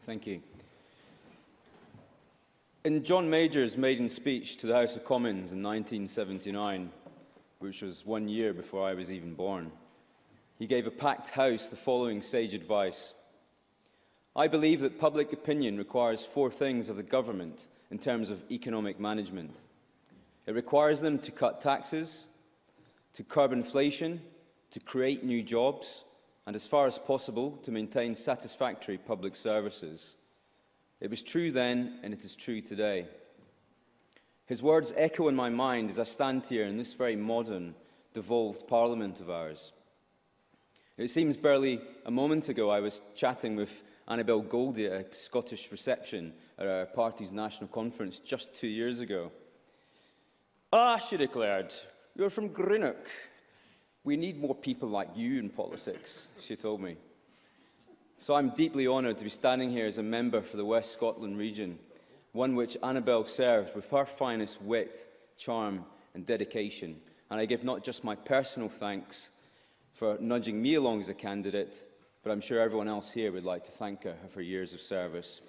Thank you. In John Major's maiden speech to the House of Commons in 1979, which was 1 year before I was even born, he gave a packed House the following sage advice. I believe that public opinion requires four things of the government in terms of economic management. It requires them to cut taxes, to curb inflation, to create new jobs, and as far as possible, to maintain satisfactory public services. It was true then, and it is true today. His words echo in my mind as I stand here in this very modern, devolved Parliament of ours. It seems barely a moment ago I was chatting with Annabel Goldie at a Scottish reception at our party's national conference just 2 years ago. "Ah," she declared, "you're from Greenock. We need more people like you in politics," she told me. So I'm deeply honoured to be standing here as a member for the West Scotland region, one which Annabel served with her finest wit, charm and dedication. And I give not just my personal thanks for nudging me along as a candidate, but I'm sure everyone else here would like to thank her for years of service.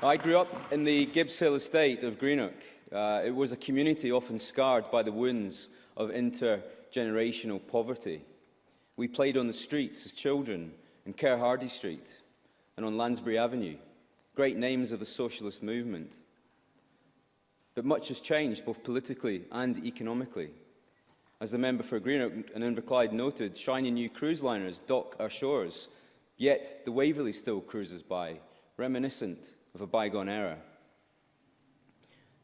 I grew up in the Gibbs Hill estate of Greenock. It was a community often scarred by the wounds of intergenerational poverty. We played on the streets as children in Kerr-Hardy Street and on Lansbury Avenue, great names of the socialist movement. But much has changed, both politically and economically. As the member for Greenock and Inverclyde noted, shiny new cruise liners dock our shores, yet the Waverley still cruises by, reminiscent of a bygone era.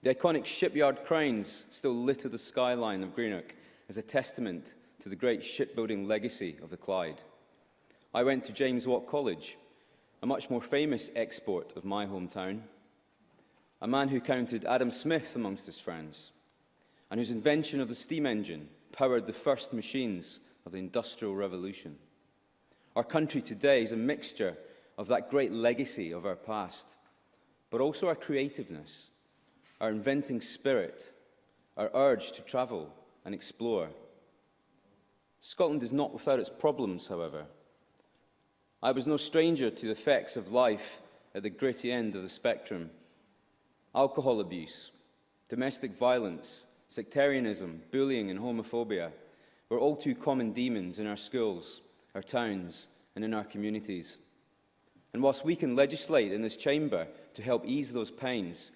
The iconic shipyard cranes still litter the skyline of Greenock as a testament to the great shipbuilding legacy of the Clyde. I went to James Watt College, a much more famous export of my hometown, a man who counted Adam Smith amongst his friends, and whose invention of the steam engine powered the first machines of the Industrial Revolution. Our country today is a mixture of that great legacy of our past, but also our creativeness, our inventing spirit, our urge to travel and explore. Scotland is not without its problems, however. I was no stranger to the effects of life at the gritty end of the spectrum. Alcohol abuse, domestic violence, sectarianism, bullying and homophobia were all too common demons in our schools, our towns and in our communities. And whilst we can legislate in this chamber to help ease those pains,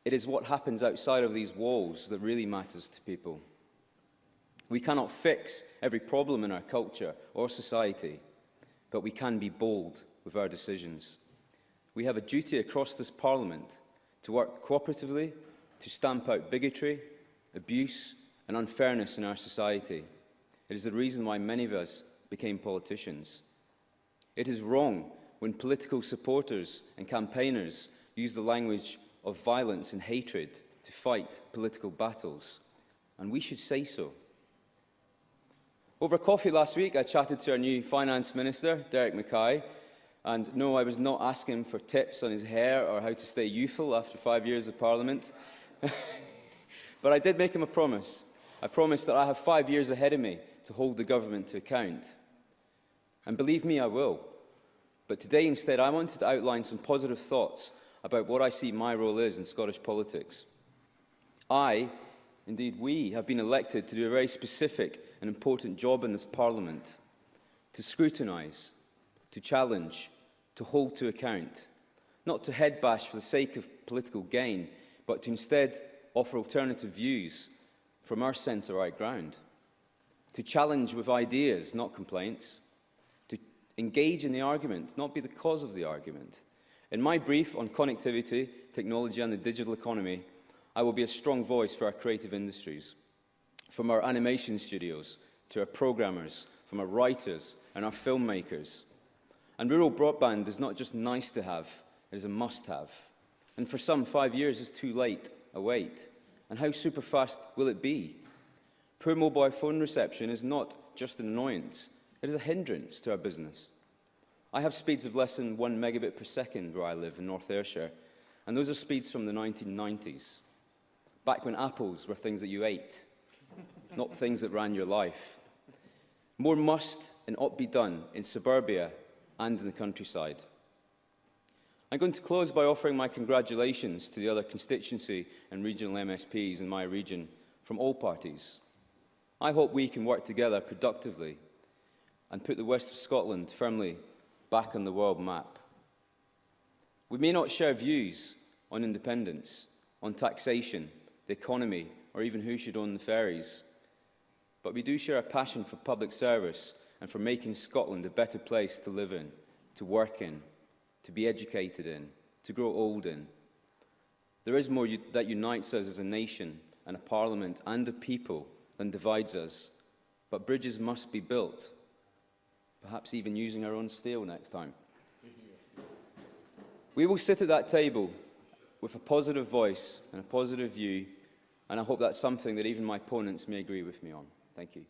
it is what happens outside of these walls that really matters to people. We cannot fix every problem in our culture or society, but we can be bold with our decisions. We have a duty across this Parliament to work cooperatively to stamp out bigotry, abuse and unfairness in our society. It is the reason why many of us became politicians. It is wrong when political supporters and campaigners use the language of violence and hatred to fight political battles, and we should say so. Over coffee last week, I chatted to our new Finance Minister, Derek Mackay, and no, I was not asking him for tips on his hair or how to stay youthful after 5 years of Parliament. But I did make him a promise. I promised that I have 5 years ahead of me to hold the government to account. And believe me, I will. But today, instead, I wanted to outline some positive thoughts about what I see my role is in Scottish politics. Indeed we, have been elected to do a very specific and important job in this Parliament, to scrutinise, to challenge, to hold to account, not to head bash for the sake of political gain, but to instead offer alternative views from our centre-right ground, to challenge with ideas, not complaints, to engage in the argument, not be the cause of the argument. In my brief on connectivity, technology and the digital economy, I will be a strong voice for our creative industries, from our animation studios to our programmers, from our writers and our filmmakers. And rural broadband is not just nice to have, it is a must-have. And for some, 5 years is too late a wait. And how super fast will it be? Poor mobile phone reception is not just an annoyance, it is a hindrance to our business. I have speeds of less than 1 megabit per second where I live in North Ayrshire, and those are speeds from the 1990s, back when apples were things that you ate, not things that ran your life. More must and ought be done in suburbia and in the countryside. I'm going to close by offering my congratulations to the other constituency and regional MSPs in my region from all parties. I hope we can work together productively and put the west of Scotland firmly back on the world map. We may not share views on independence, on taxation, the economy, or even who should own the ferries, but we do share a passion for public service and for making Scotland a better place to live in, to work in, to be educated in, to grow old in. There is more that unites us as a nation and a parliament and a people than divides us, but bridges must be built, perhaps even using our own steel next time. We will sit at that table with a positive voice and a positive view, and I hope that's something that even my opponents may agree with me on. Thank you.